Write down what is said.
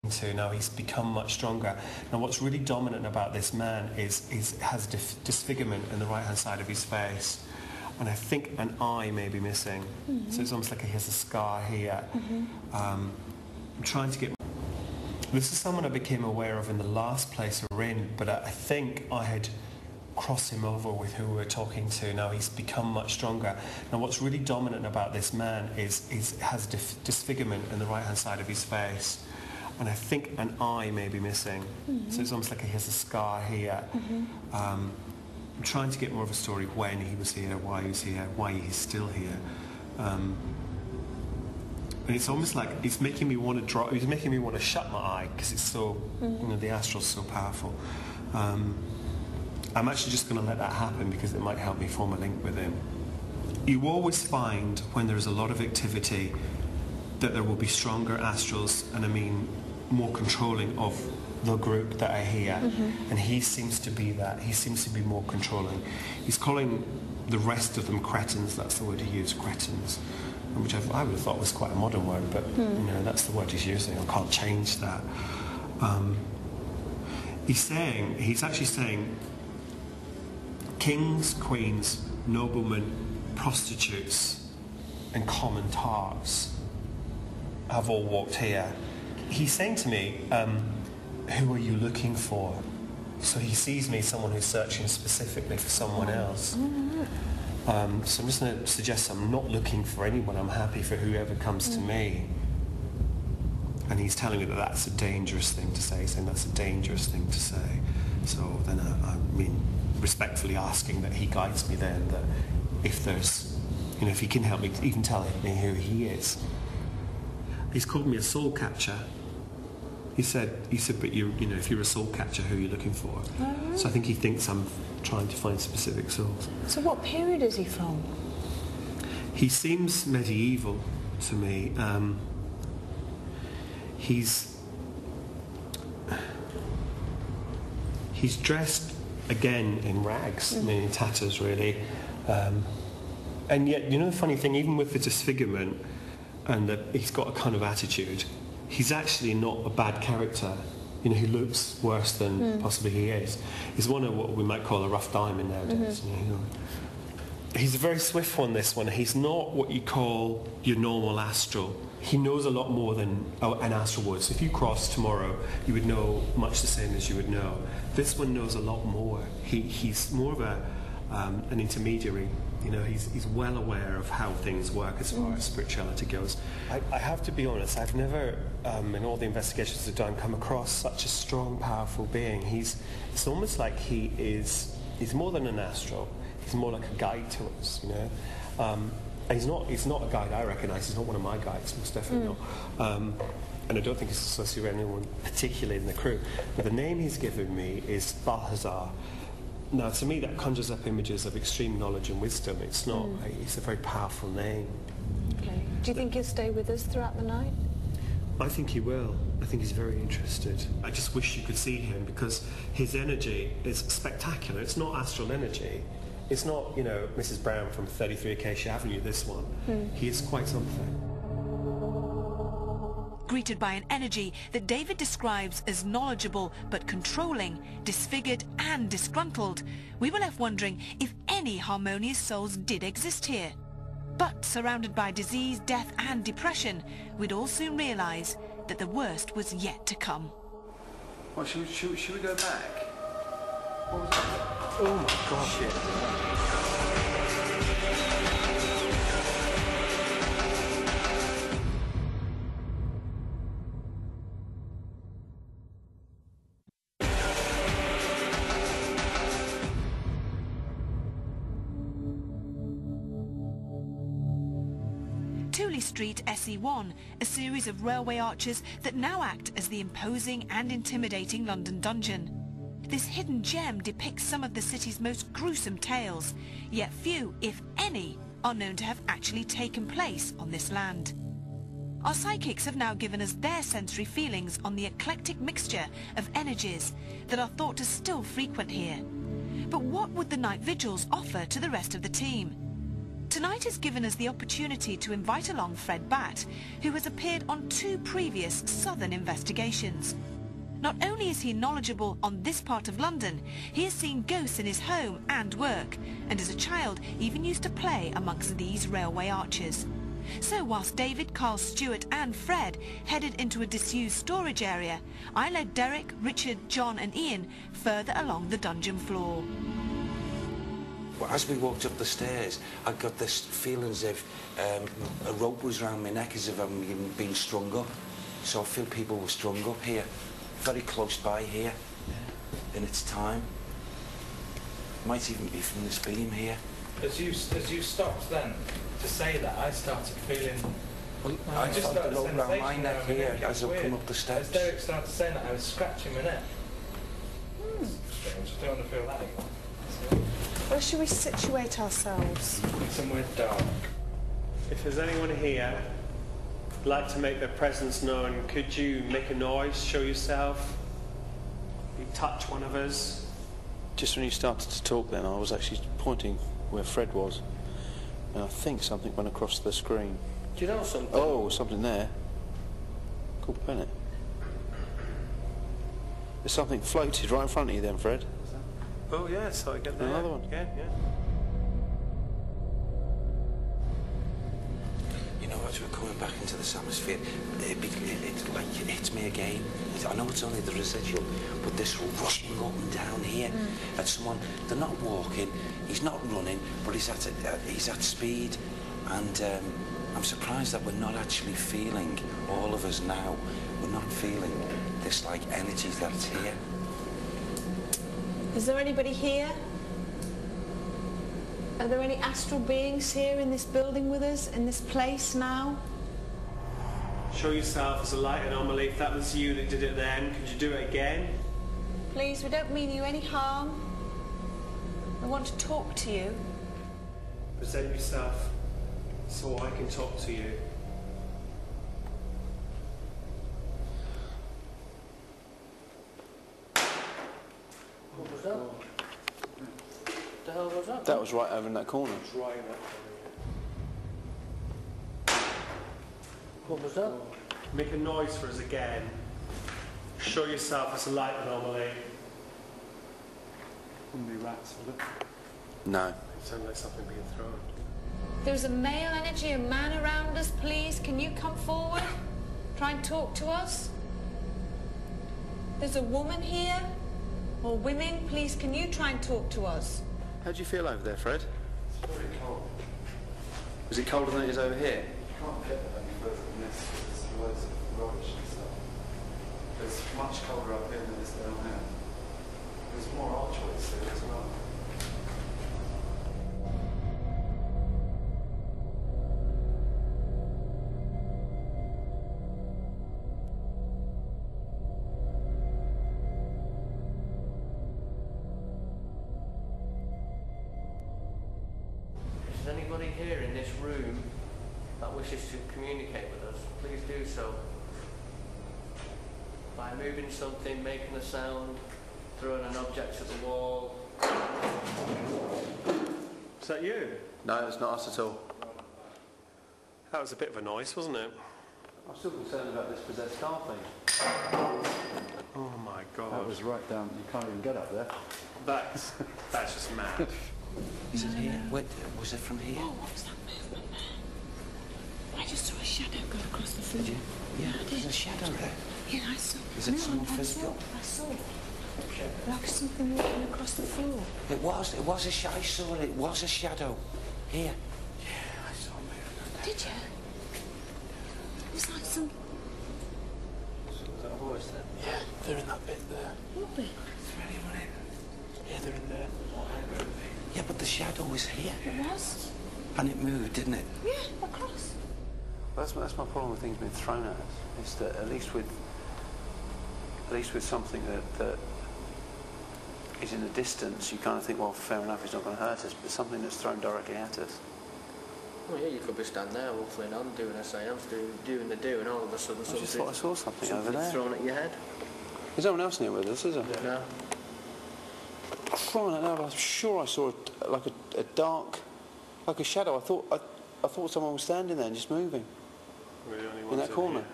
to. Now he's become much stronger. Now what's really dominant about this man is has disfigurement in the right hand side of his face, and I think an eye may be missing. So it's almost like he has a scar here. I'm trying to get... This is someone I became aware of in the last place we were in, but I think I had crossed him over with who we were talking to. Now he's become much stronger. Now what's really dominant about this man is has disfigurement in the right hand side of his face, and I think an eye may be missing. So it's almost like he has a scar here. I'm trying to get more of a story when he was here, why he was here, why he's still here. And it's almost like it's making me want to draw. It's making me want to shut my eye because it's so, you know, the astral's so powerful. I'm actually just going to let that happen because it might help me form a link with him. You always find when there's a lot of activity that there will be stronger astrals, and I mean more controlling of the group that are here. And he seems to be that. He seems to be more controlling. He's calling the rest of them cretins. That's the word he used, cretins, which I would have thought was quite a modern word, but you know, that's the word he's using. I can't change that. He's actually saying kings, queens, noblemen, prostitutes and common tarts have all walked here. He's saying to me, who are you looking for? So he sees me as someone who's searching specifically for someone else. So I'm just going to suggest I'm not looking for anyone. I'm happy for whoever comes to me. And he's telling me that that's a dangerous thing to say, saying that's a dangerous thing to say. So then I mean, respectfully asking that he guides me then, that if there's, you know, if he can help me, even tell me who he is. He's called me a soul catcher. He said, but you know, if you're a soul catcher, who are you looking for? So I think he thinks I'm trying to find specific souls. So what period is he from? He seems medieval to me. He's dressed again in rags, I mean in tatters really, and yet, you know, the funny thing, even with the disfigurement and that he's got a kind of attitude, he's actually not a bad character. You know, he looks worse than possibly he is. He's one of what we might call a rough diamond nowadays. You know. He's a very swift one, this one. He's not what you call your normal astral. He knows a lot more than an astral would. So if you cross tomorrow, you would know much the same as you would know. This one knows a lot more. He's more of an intermediary. You know, he's well aware of how things work as far as spirituality goes. I have to be honest, I've never, in all the investigations I've done, come across such a strong, powerful being. It's almost like he's more than an astral. He's more like a guide to us, you know. And he's not a guide I recognise. He's not one of my guides, most definitely not. And I don't think he's associated with anyone particularly in the crew. But the name he's given me is Balthazar. Now, to me, that conjures up images of extreme knowledge and wisdom. It's not. It's a very powerful name. Okay. Do you think he'll stay with us throughout the night? I think he will. I think he's very interested. I just wish you could see him because his energy is spectacular. It's not astral energy. It's not, you know, Mrs. Brown from 33 Acacia Avenue, this one. He is quite something. Greeted by an energy that David describes as knowledgeable but controlling, disfigured and disgruntled, we were left wondering if any harmonious souls did exist here. But surrounded by disease, death and depression, we'd all soon realise that the worst was yet to come. Well, should we go back? What was that? Oh my God. Shit. Street SE1, a series of railway arches that now act as the imposing and intimidating London dungeon. This hidden gem depicts some of the city's most gruesome tales, yet few, if any, are known to have actually taken place on this land. Our psychics have now given us their sensory feelings on the eclectic mixture of energies that are thought to still frequent here. But what would the night vigils offer to the rest of the team? Tonight has given us the opportunity to invite along Fred Batt, who has appeared on 2 previous Southern investigations. Not only is he knowledgeable on this part of London, he has seen ghosts in his home and work, and as a child even used to play amongst these railway arches. So whilst David, Carl, Stuart and Fred headed into a disused storage area, I led Derek, Richard, John and Ian further along the dungeon floor. Well, as we walked up the stairs, I got this feeling as if a rope was around my neck, as if I'm being strung up. So I feel people were strung up here, very close by here, in its time. Might even be from this beam here. As you stopped then to say that, I started feeling. Well, I just felt a rope around my neck here as I come up the steps. As Derek started saying that, I was scratching my neck. Strange. I don't want to feel that anymore. Where should we situate ourselves? Somewhere dark. If there's anyone here who'd like to make their presence known, could you make a noise, show yourself? You touch one of us? Just when you started to talk then, I was actually pointing where Fred was, and I think something went across the screen. Do you know something? Oh, something there. Cool, Bennett. There's something floated right in front of you then, Fred. Oh yeah, so I get there. Another one. Yeah. You know, as we're coming back into this atmosphere, it hits me again. I know it's only the residual, but this rushing up and down here at someone, they're not walking, he's not running, but he's at speed, and I'm surprised that we're not actually feeling, all of us now, we're not feeling this like energy that's here. Is there anybody here? Are there any astral beings here in this building with us, in this place now? Show yourself as a light anomaly. If that was you that did it then, could you do it again? Please, we don't mean you any harm. We want to talk to you. Present yourself so I can talk to you. What was that? What the hell was that? That was right over in that corner. Right in that What was that? Make a noise for us again. Show yourself as a light anomaly. Wouldn't be rats, would it? No. It sounds like something being thrown. There's a male energy, a man around us, please. Can you come forward? Try and talk to us. There's a woman here. Or women, please, can you try and talk to us? How do you feel over there, Fred? It's very cold. Was it colder than it is over here? You can't get any further than this because there's loads of rubbish and stuff. It's much colder up here than it is down here. There's more archways here as well. Is there anybody here in this room that wishes to communicate with us? Please do so. By moving something, making a sound, throwing an object at the wall. Is that you? No, it's not us at all. That was a bit of a noise, wasn't it? I'm still concerned about this possessed car thing. Oh my god. That was right down. You can't even get up there. That's just mad. Is it here? Wait, was it from here? Oh, what was that movement there? I just saw a shadow go across the floor. Did you? Yeah, there's a shadow there. Yeah, I saw. Is it someone physical? I saw. Like something walking across the floor. It was a shadow. I saw it. It was a shadow. Here. Yeah, I saw a movement. Did you? It was like some... Is that a voice then? Yeah, they're in that bit there. What bit? Is there anyone in? Yeah, they're in there. Yeah, but the shadow was here. It was? And it moved, didn't it? Yeah, across. Well, that's my problem with things being thrown at us. Is that at least with something that is in the distance, you kind of think, well, fair enough, it's not going to hurt us. But something that's thrown directly at us. Well, yeah, you could be standing there waffling on, doing a seance, doing the do, and all of a sudden I just thought I saw something over there. thrown at your head. There's no one else in here with us, is there? No. Crying out loud, I'm sure I saw a dark like a shadow. I thought someone was standing there and just moving Really only in ones that corner. here.